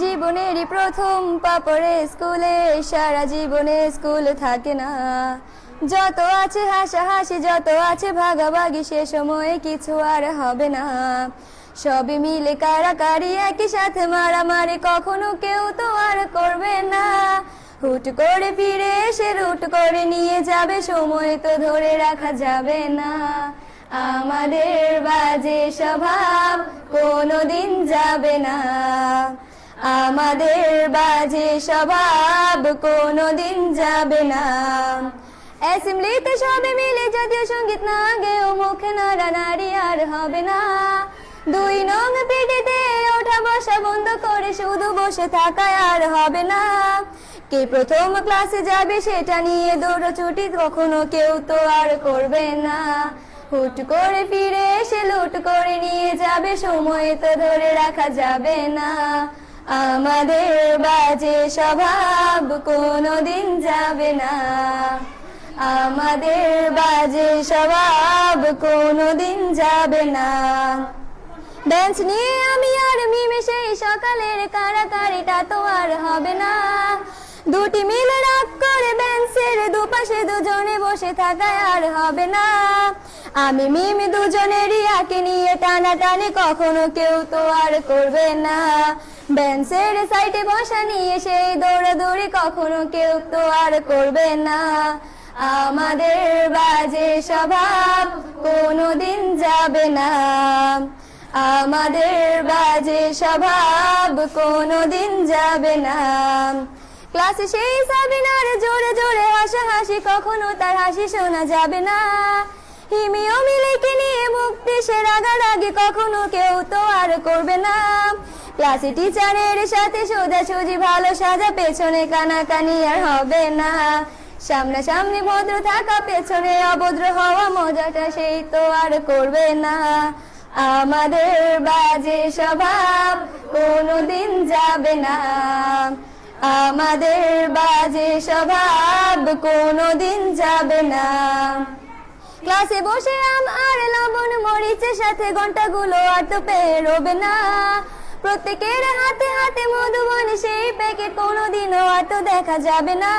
জীবনেরই প্রথম পা পড়ে স্কুলে, সারা জীবনে স্কুল থাকে না। যত আছে হাসাহাসি, যত আছে ভাগাভাগি, সে সময়ে কিছু আর হবে না। সবে মিলে কারাকারি, একই সাথে মারামারি, কখনো কেউ তো আর করবে না। হুট করে ফিরে এসে রুট করে নিয়ে যাবে, সময় তো ধরে রাখা যাবে না। আমাদের বাজে স্বভাব কোনোদিন যাবে না, আমাদের বাজে স্বভাব কোনোদিন যাবে না। অ্যাসেম্বলিতে সবে মিলে জাতীয় সঙ্গীত না গেয়েও মুখে নাড়ানাড়ি আর হবে না। 2 নং পিটিতে ওঠা বসা বন্ধ করে শুধু বসে থাকায় আর হবে না। কে প্রথম ক্লাসে যাবে সেটা নিয়ে দৌড়ছুটি কখনো কেউ তো আর করবে না। হুট করে ফিরে এসে লুট করে নিয়ে যাবে, সময় তো ধরে রাখা যাবে না। আমাদের বাজে স্বভাব কোনোদিন যাবে না, আমাদের বাজে স্বভাব কোনোদিন যাবে না। বেঞ্চ নিয়ে আমি আর মিমে সেই সকালের কারাকারিটা তো আর হবে না। দুটি মিলে রাগ করে বেঞ্চের দুপাশে দুজনে বসে থাকায় আর হবে না। আমি মিমি দুজনেরই আঁকে নিয়ে টানাটানি কখনো কেউ তো আর করবে না। বেঞ্চের সাইডে বসা নিয়ে সেই দৌড়াদৌড়ি কখনো কেউ তো আর করবে না। আমাদের বাজে স্বভাব কোনোদিন যাবে না, আমাদের বাজে স্বভাব কোনোদিন যাবে না। ক্লাসে সেই সাবিনার জোরে জোরে হাসাহাসি, কখনো তার হাসি শোনা যাবে না। হিমি ও মিলিকে নিয়ে মুক্তি সে রাগারাগি কখনো কেউ তো আর করবে না। ক্লাসে টিচারের সাথে সোজাসুজি ভালো সাজা, পেছনে কানাকানি আর হবে না। সামনাসামনি ভদ্র থাকা, পেছনে অভদ্র হওয়া, মজাটা সেই তো আর করবে না। আমাদের বাজে স্বভাব কোনোদিন যাবে না, আমাদের বাজে স্বভাব কোনোদিন যাবে না। ক্লাসে বসে আম আর লবণ মরিচের সাথে ঘন্টাগুলো আর তো পেরোবে না। প্রত্যেকের হাতে হাতে মধুবন সেই প্যাকেট কোনোদিনও আর তো দেখা যাবে না।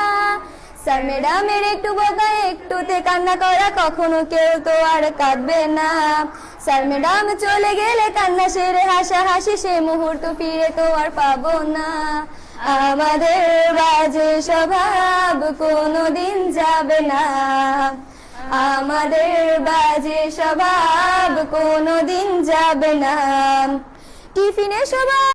স্যার ম্যাডামের একটু বকা একটুতে কান্না করা, কখনো কেউ তো আর কাঁদবে না। স্যার ম্যাডাম চলে গেলে কান্না সেরে হাসাহাসি, সে মুহূর্ত ফিরে তো আর পাবো না। আমাদের বাজে স্বভাব কোনোদিন যাবে না, আমাদের বাজে স্বভাব কোনোদিন যাবে না। টিফিনে সবাই